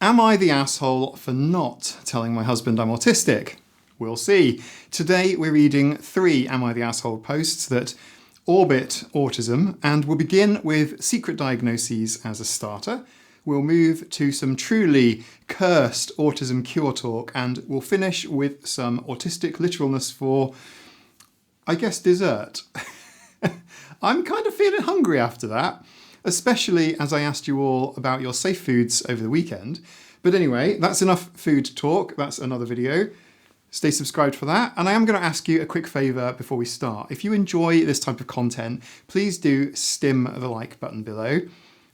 Am I the asshole for not telling my husband I'm autistic? We'll see. Today we're reading 3 Am I the Asshole posts that orbit autism, and we'll begin with secret diagnoses as a starter. We'll move to some truly cursed autism cure talk, and we'll finish with some autistic literalness for, I guess, dessert. I'm kind of feeling hungry after that, especially as I asked you all about your safe foods over the weekend. But anyway, that's enough food talk. That's another video. Stay subscribed for that. And I am going to ask you a quick favour before we start. If you enjoy this type of content, please do stim the like button below.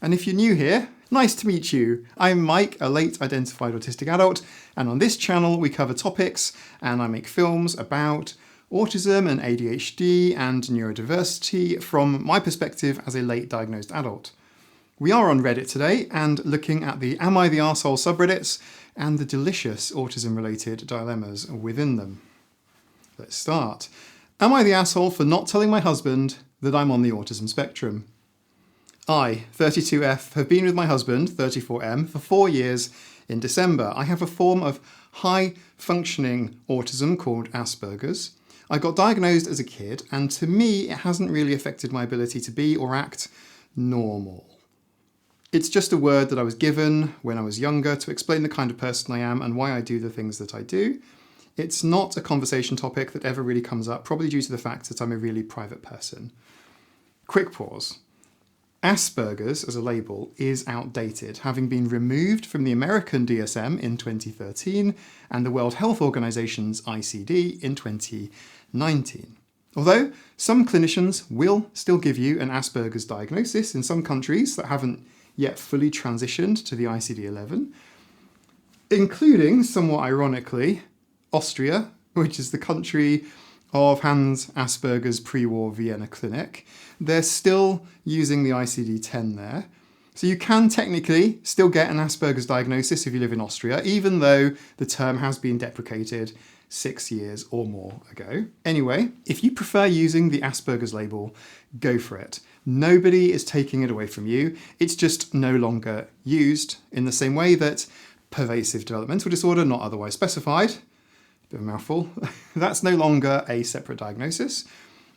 And if you're new here, nice to meet you. I'm Mike, a late identified autistic adult, and on this channel we cover topics and I make films about autism and ADHD and neurodiversity from my perspective as a late diagnosed adult. We are on Reddit today and looking at the Am I the Arsehole subreddits and the delicious autism-related dilemmas within them. Let's start. Am I the asshole for not telling my husband that I'm on the autism spectrum? I, 32F, have been with my husband, 34M, for 4 years in December. I have a form of high-functioning autism called Asperger's. I got diagnosed as a kid, and to me, it hasn't really affected my ability to be or act normal. It's just a word that I was given when I was younger to explain the kind of person I am and why I do the things that I do. It's not a conversation topic that ever really comes up, probably due to the fact that I'm a really private person. Quick pause. Asperger's as a label is outdated, having been removed from the American DSM in 2013 and the World Health Organization's ICD in 2019. Although some clinicians will still give you an Asperger's diagnosis in some countries that haven't yet fully transitioned to the ICD-11, including, somewhat ironically, Austria, which is the country of Hans Asperger's pre-war Vienna clinic. They're still using the ICD-10 there. So you can technically still get an Asperger's diagnosis if you live in Austria, even though the term has been deprecated 6 years or more ago. Anyway, if you prefer using the Asperger's label, go for it. Nobody is taking it away from you. It's just no longer used in the same way that pervasive developmental disorder, not otherwise specified, bit of a mouthful, that's no longer a separate diagnosis.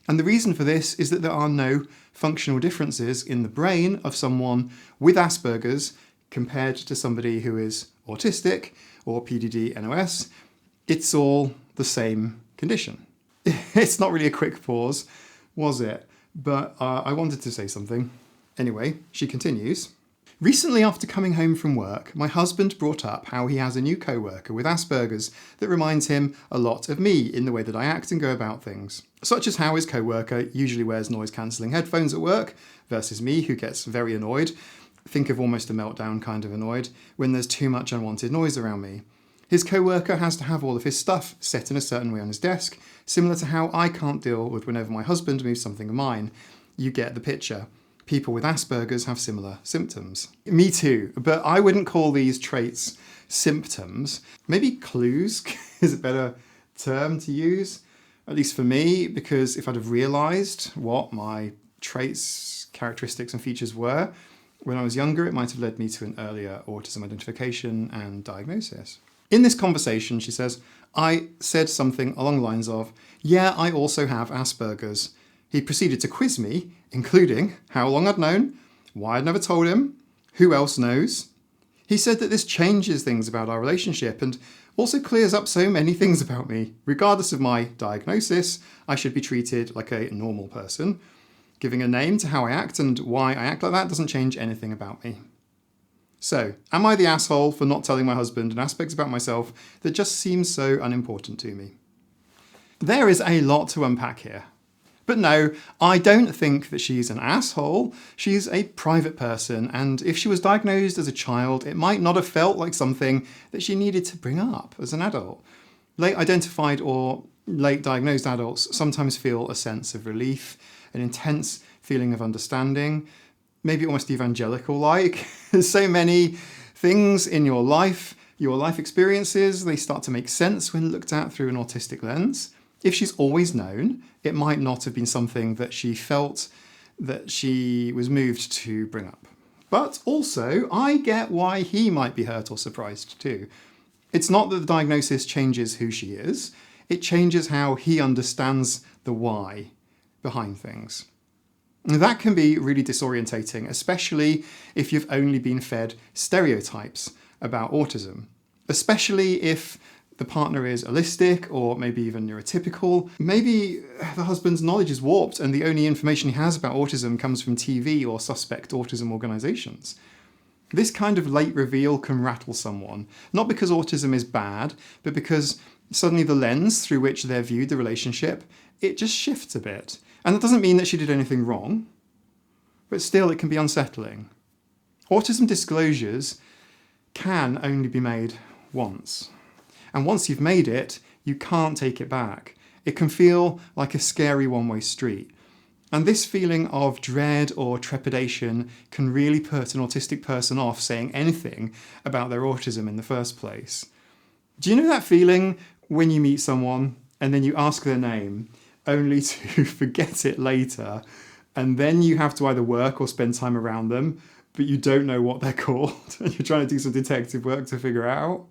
And the reason for this is that there are no functional differences in the brain of someone with Asperger's compared to somebody who is autistic or PDD-NOS. It's all the same condition. It's not really a quick pause, was it? But I wanted to say something. Anyway, she continues. Recently, after coming home from work, my husband brought up how he has a new co-worker with Asperger's that reminds him a lot of me in the way that I act and go about things. Such as how his co-worker usually wears noise-cancelling headphones at work versus me, who gets very annoyed. Think of almost a meltdown kind of annoyed when there's too much unwanted noise around me. His co-worker has to have all of his stuff set in a certain way on his desk, similar to how I can't deal with whenever my husband moves something of mine. You get the picture. People with Asperger's have similar symptoms. Me too, but I wouldn't call these traits symptoms. Maybe clues is a better term to use, at least for me, because if I'd have realised what my traits, characteristics and features were when I was younger, it might have led me to an earlier autism identification and diagnosis. In this conversation, she says, I said something along the lines of, yeah, I also have Asperger's. He proceeded to quiz me, including how long I'd known, why I'd never told him, who else knows. He said that this changes things about our relationship and also clears up so many things about me. Regardless of my diagnosis, I should be treated like a normal person. Giving a name to how I act and why I act like that doesn't change anything about me. So, am I the asshole for not telling my husband an aspects about myself that just seems so unimportant to me? There is a lot to unpack here. But no, I don't think that she's an asshole. She's a private person, and if she was diagnosed as a child, it might not have felt like something that she needed to bring up as an adult. Late identified or late diagnosed adults sometimes feel a sense of relief, an intense feeling of understanding, maybe almost evangelical-like. There's so many things in your life experiences, they start to make sense when looked at through an autistic lens. If she's always known, it might not have been something that she felt that she was moved to bring up. But also, I get why he might be hurt or surprised too. It's not that the diagnosis changes who she is, it changes how he understands the why behind things. And that can be really disorientating, especially if you've only been fed stereotypes about autism. Especially if the partner is autistic or maybe even neurotypical. Maybe the husband's knowledge is warped and the only information he has about autism comes from TV or suspect autism organisations. This kind of late reveal can rattle someone, not because autism is bad, but because suddenly the lens through which they're viewed the relationship, it just shifts a bit. And that doesn't mean that she did anything wrong, but still it can be unsettling. Autism disclosures can only be made once. And once you've made it, you can't take it back. It can feel like a scary one-way street. And this feeling of dread or trepidation can really put an autistic person off saying anything about their autism in the first place. Do you know that feeling when you meet someone and then you ask their name only to forget it later, and then you have to either work or spend time around them, but you don't know what they're called and you're trying to do some detective work to figure it out?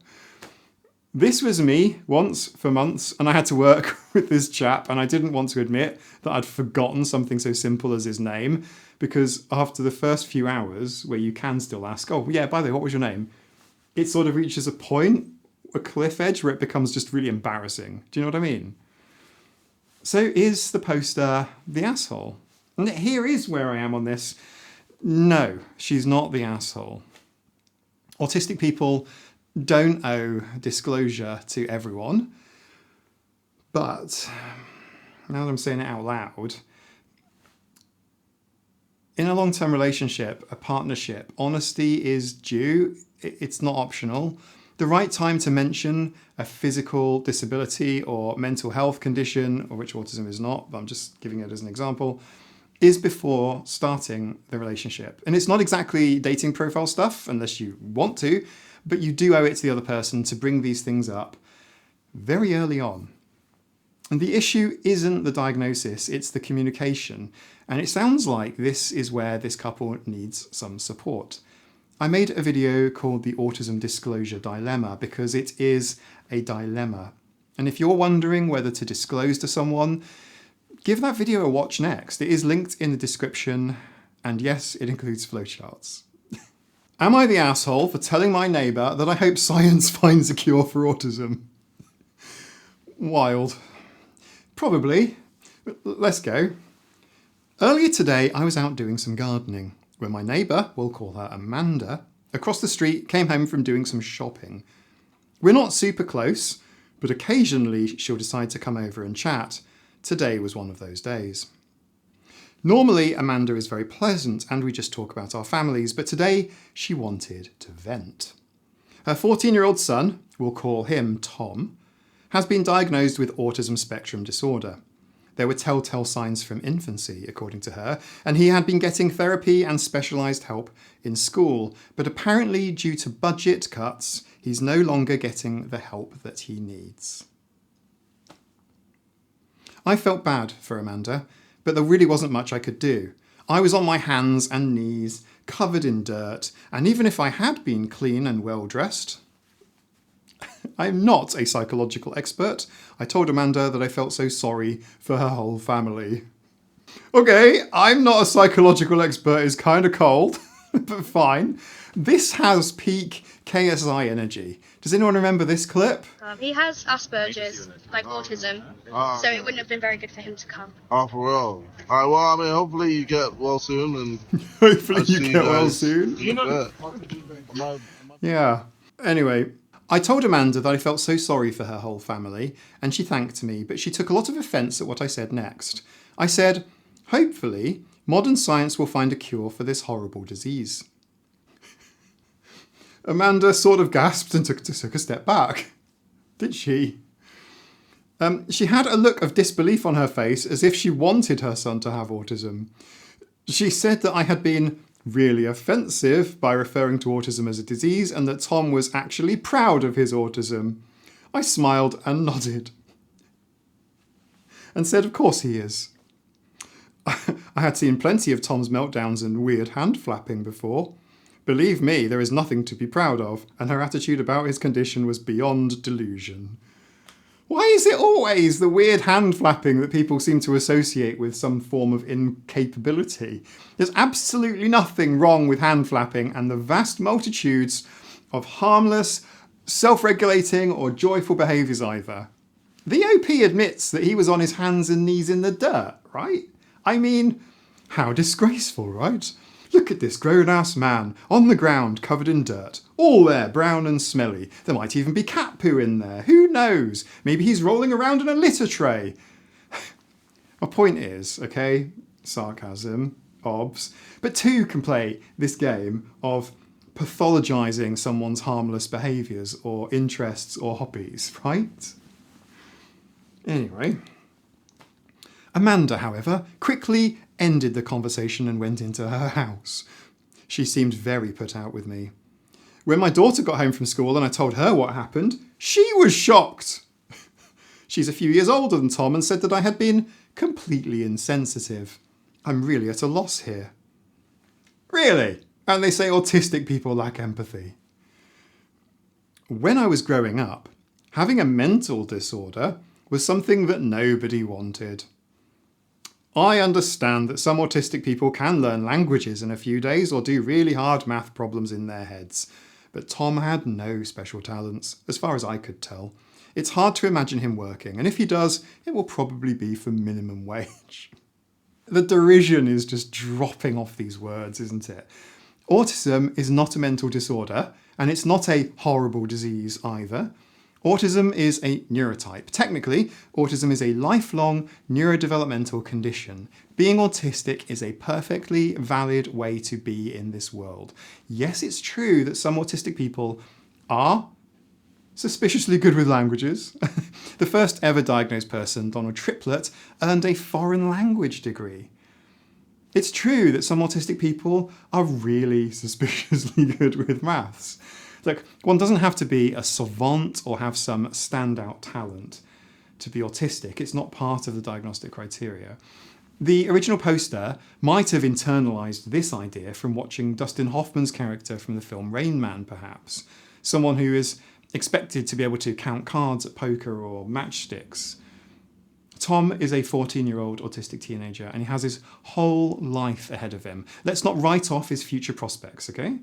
This was me once for months, and I had to work with this chap, and I didn't want to admit that I'd forgotten something so simple as his name, because after the first few hours where you can still ask, oh yeah, by the way, what was your name? It sort of reaches a point, a cliff edge, where it becomes just really embarrassing. Do you know what I mean? So is the poster the asshole? And here is where I am on this. No, she's not the asshole. Autistic people don't owe disclosure to everyone, but now that I'm saying it out loud, in a long-term relationship, a partnership, honesty is due. It's not optional. The right time to mention a physical disability or mental health condition, or which autism is not, but I'm just giving it as an example, is before starting the relationship. And it's not exactly dating profile stuff, unless you want to, but you do owe it to the other person to bring these things up very early on. And the issue isn't the diagnosis, it's the communication. And it sounds like this is where this couple needs some support. I made a video called the Autism Disclosure Dilemma because it is a dilemma. And if you're wondering whether to disclose to someone, give that video a watch next. It is linked in the description, and yes, it includes flowcharts. Am I the asshole for telling my neighbour that I hope science finds a cure for autism? Wild. Probably. Let's go. Earlier today, I was out doing some gardening when my neighbour, we'll call her Amanda, across the street came home from doing some shopping. We're not super close, but occasionally she'll decide to come over and chat. Today was one of those days. Normally, Amanda is very pleasant and we just talk about our families, but today she wanted to vent. Her 14-year-old son, we'll call him Tom, has been diagnosed with autism spectrum disorder. There were telltale signs from infancy, according to her, and he had been getting therapy and specialised help in school, but apparently due to budget cuts, he's no longer getting the help that he needs. I felt bad for Amanda, but there really wasn't much I could do. I was on my hands and knees, covered in dirt, and even if I had been clean and well-dressed, I'm not a psychological expert. I told Amanda that I felt so sorry for her whole family. Okay, I'm not a psychological expert is kind of cold, but fine. This has peak KSI energy. Does anyone remember this clip? He has Asperger's, like autism, so it wouldn't have been very good for him to come. Oh, for real? All right, well, I mean, hopefully you get well soon. And Hopefully you get well soon. Yeah. Anyway, I told Amanda that I felt so sorry for her whole family, and she thanked me, but she took a lot of offence at what I said next. I said, hopefully, modern science will find a cure for this horrible disease. Amanda sort of gasped and took a step back. Did she? She had a look of disbelief on her face as if she wanted her son to have autism. She said that I had been really offensive by referring to autism as a disease and that Tom was actually proud of his autism. I smiled and nodded and said, of course he is. I had seen plenty of Tom's meltdowns and weird hand flapping before. Believe me, there is nothing to be proud of, and her attitude about his condition was beyond delusion. Why is it always the weird hand flapping that people seem to associate with some form of incapability? There's absolutely nothing wrong with hand flapping and the vast multitudes of harmless, self-regulating or joyful behaviours either. The OP admits that he was on his hands and knees in the dirt, right? I mean, how disgraceful, right? Look at this grown-ass man, on the ground, covered in dirt. All there, brown and smelly. There might even be cat poo in there. Who knows? Maybe he's rolling around in a litter tray. My point is, okay, sarcasm, obs, but two can play this game of pathologising someone's harmless behaviours or interests or hobbies, right? Anyway, Amanda, however, quickly ended the conversation and went into her house. She seemed very put out with me. When my daughter got home from school and I told her what happened, she was shocked. She's a few years older than Tom and said that I had been completely insensitive. I'm really at a loss here. Really? And they say autistic people lack empathy. When I was growing up, having a mental disorder was something that nobody wanted. I understand that some autistic people can learn languages in a few days or do really hard math problems in their heads, but Tom had no special talents, as far as I could tell. It's hard to imagine him working, and if he does, it will probably be for minimum wage. The derision is just dropping off these words, isn't it? Autism is not a mental disorder, and it's not a horrible disease either. Autism is a neurotype. Technically, autism is a lifelong neurodevelopmental condition. Being autistic is a perfectly valid way to be in this world. Yes, it's true that some autistic people are suspiciously good with languages. The first ever diagnosed person, Donald Triplett, earned a foreign language degree. It's true that some autistic people are really suspiciously good with maths. Look, one doesn't have to be a savant or have some standout talent to be autistic. It's not part of the diagnostic criteria. The original poster might have internalised this idea from watching Dustin Hoffman's character from the film Rain Man, perhaps. Someone who is expected to be able to count cards at poker or matchsticks. Tom is a 14-year-old autistic teenager and he has his whole life ahead of him. Let's not write off his future prospects, okay?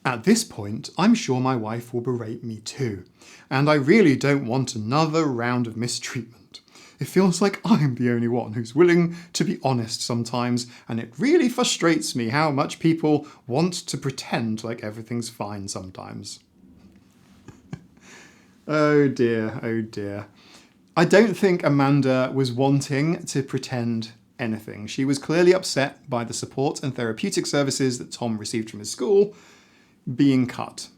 At this point, I'm sure my wife will berate me too, and I really don't want another round of mistreatment. It feels like I'm the only one who's willing to be honest sometimes, and it really frustrates me how much people want to pretend like everything's fine sometimes. Oh dear, oh dear. I don't think Amanda was wanting to pretend anything. She was clearly upset by the support and therapeutic services that Tom received from his school being cut.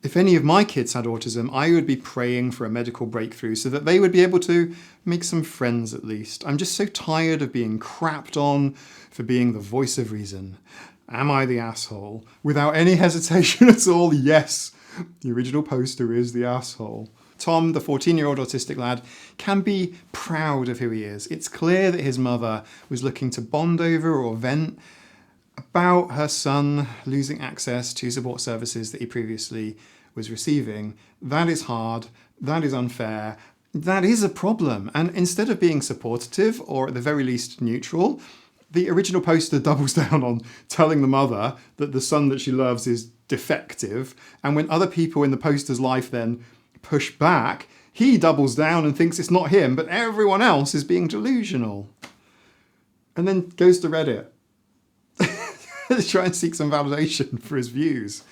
If any of my kids had autism, I would be praying for a medical breakthrough so that they would be able to make some friends at least. I'm just so tired of being crapped on for being the voice of reason. Am I the asshole? Without any hesitation at all, yes, the original poster is the asshole. Tom, the 14-year-old autistic lad, can be proud of who he is. It's clear that his mother was looking to bond over or vent about her son losing access to support services that he previously was receiving. That is hard, that is unfair, that is a problem. And instead of being supportive, or at the very least neutral, the original poster doubles down on telling the mother that the son that she loves is defective, and when other people in the poster's life then push back, he doubles down and thinks it's not him, but everyone else is being delusional. And then goes to Reddit to try and seek some validation for his views.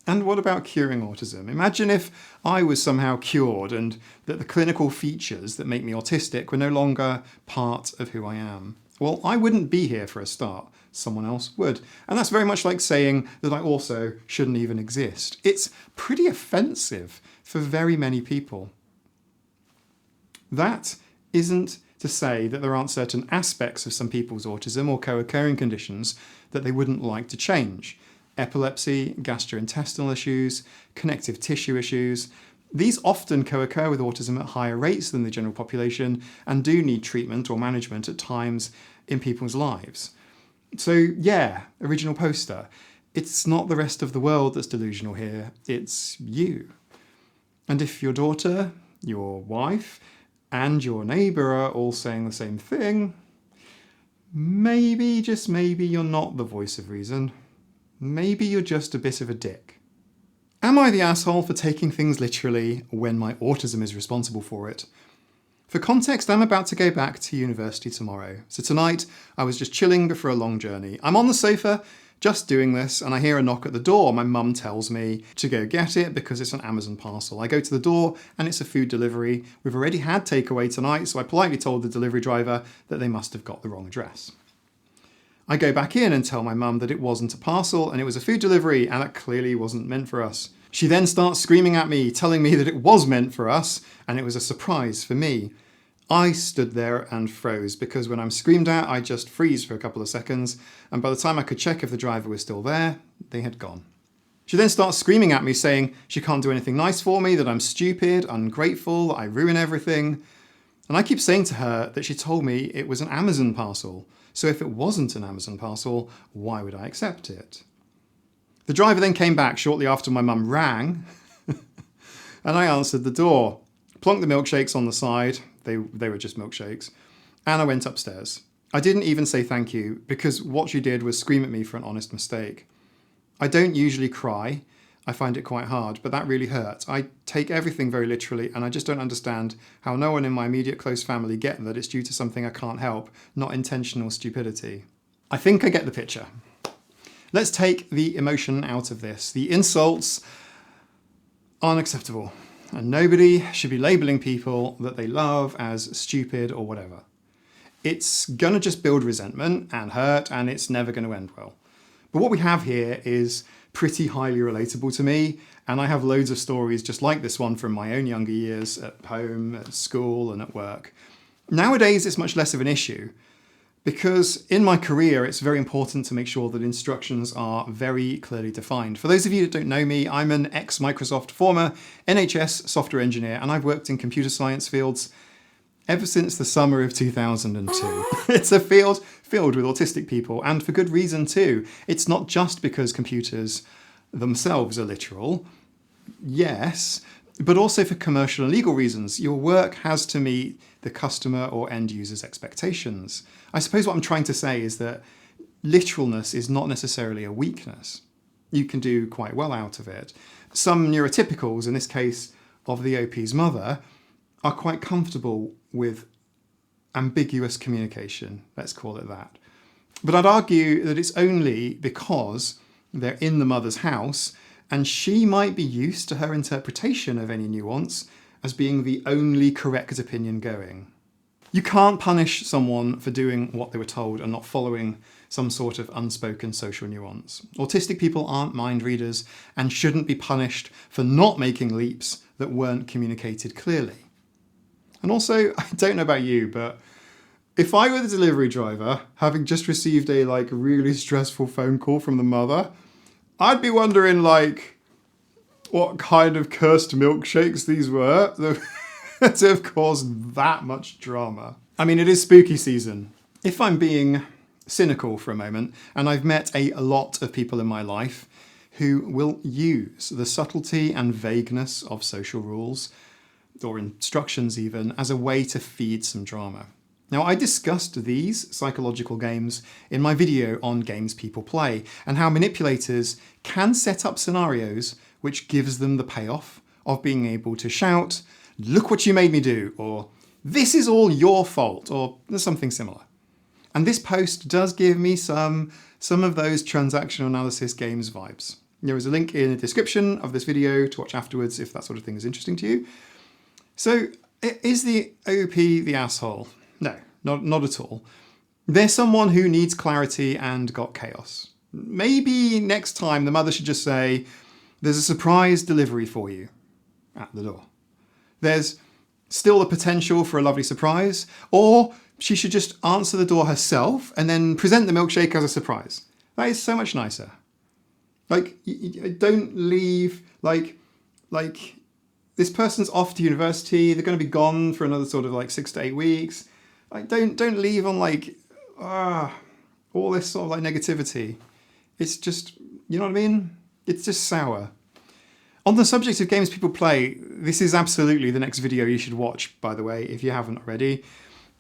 And what about curing autism? Imagine if I was somehow cured and that the clinical features that make me autistic were no longer part of who I am. Well, I wouldn't be here for a start. Someone else would. And that's very much like saying that I also shouldn't even exist. It's pretty offensive for very many people. That isn't to say that there aren't certain aspects of some people's autism or co-occurring conditions that they wouldn't like to change. Epilepsy, gastrointestinal issues, connective tissue issues. These often co-occur with autism at higher rates than the general population and do need treatment or management at times in people's lives. So yeah, original poster. It's not the rest of the world that's delusional here, it's you. And if your daughter, your wife, and your neighbour are all saying the same thing, maybe, just maybe, you're not the voice of reason. Maybe you're just a bit of a dick. Am I the asshole for taking things literally when my autism is responsible for it? For context, I'm about to go back to university tomorrow. So tonight, I was just chilling before a long journey. I'm on the sofa, just doing this, and I hear a knock at the door. My mum tells me to go get it because it's an Amazon parcel. I go to the door and it's a food delivery. We've already had takeaway tonight, so I politely told the delivery driver that they must have got the wrong address. I go back in and tell my mum that it wasn't a parcel and it was a food delivery and that clearly wasn't meant for us. She then starts screaming at me, telling me that it was meant for us and it was a surprise for me. I stood there and froze because when I'm screamed at, I just freeze for a couple of seconds, and by the time I could check if the driver was still there, they had gone. She then starts screaming at me saying she can't do anything nice for me, that I'm stupid, ungrateful, that I ruin everything. And I keep saying to her that she told me it was an Amazon parcel. So if it wasn't an Amazon parcel, why would I accept it? The driver then came back shortly after my mum rang and I answered the door, plonked the milkshakes on the side, they were just milkshakes, and I went upstairs. I didn't even say thank you because what she did was scream at me for an honest mistake. I don't usually cry, I find it quite hard, but that really hurt. I take everything very literally and I just don't understand how no one in my immediate close family get that it's due to something I can't help, not intentional stupidity. I think I get the picture. Let's take the emotion out of this. The insults aren't acceptable and nobody should be labelling people that they love as stupid or whatever. It's gonna just build resentment and hurt and it's never gonna end well. But what we have here is pretty highly relatable to me, and I have loads of stories just like this one from my own younger years at home, at school and at work. Nowadays it's much less of an issue because in my career it's very important to make sure that instructions are very clearly defined. For those of you that don't know me, I'm an ex-Microsoft former NHS software engineer and I've worked in computer science fields ever since the summer of 2002. It's a field filled with autistic people, and for good reason too. It's not just because computers themselves are literal, yes, but also for commercial and legal reasons. Your work has to meet the customer or end user's expectations. I suppose what I'm trying to say is that literalness is not necessarily a weakness. You can do quite well out of it. Some neurotypicals, in this case of the OP's mother, are quite comfortable with ambiguous communication, let's call it that. But I'd argue that it's only because they're in the mother's house and she might be used to her interpretation of any nuance as being the only correct opinion going. You can't punish someone for doing what they were told and not following some sort of unspoken social nuance. Autistic people aren't mind readers and shouldn't be punished for not making leaps that weren't communicated clearly. And also, I don't know about you, but if I were the delivery driver, having just received a really stressful phone call from the mother, I'd be wondering what kind of cursed milkshakes these were that have caused that much drama. I mean, it is spooky season. If I'm being cynical for a moment, and I've met a lot of people in my life who will use the subtlety and vagueness of social rules or instructions even, as a way to feed some drama. Now, I discussed these psychological games in my video on games people play and how manipulators can set up scenarios which gives them the payoff of being able to shout, "Look what you made me do," or "This is all your fault," or something similar. And this post does give me some of those transactional analysis games vibes. There is a link in the description of this video to watch afterwards if that sort of thing is interesting to you. So, is the OP the asshole? No, not at all. They're someone who needs clarity and got chaos. Maybe next time the mother should just say, "There's a surprise delivery for you," at the door. There's still the potential for a lovely surprise, or she should just answer the door herself and then present the milkshake as a surprise. That is so much nicer. Don't leave, this person's off to university, they're going to be gone for another sort of like 6 to 8 weeks. Like, don't leave on like, all this sort of like negativity. It's just, you know what I mean? It's just sour. On the subject of games people play, this is absolutely the next video you should watch, by the way, if you haven't already.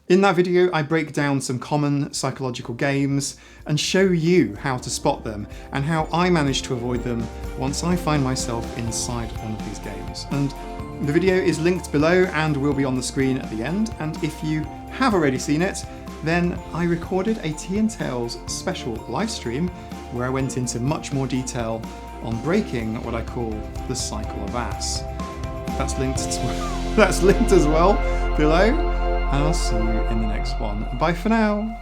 In that video, I break down some common psychological games and show you how to spot them and how I manage to avoid them once I find myself inside one of these games. And the video is linked below and will be on the screen at the end. And if you have already seen it, then I recorded a Tea and Tales special live stream where I went into much more detail on breaking what I call the cycle of ass. That's linked as well below. And I'll see you in the next one. Bye for now.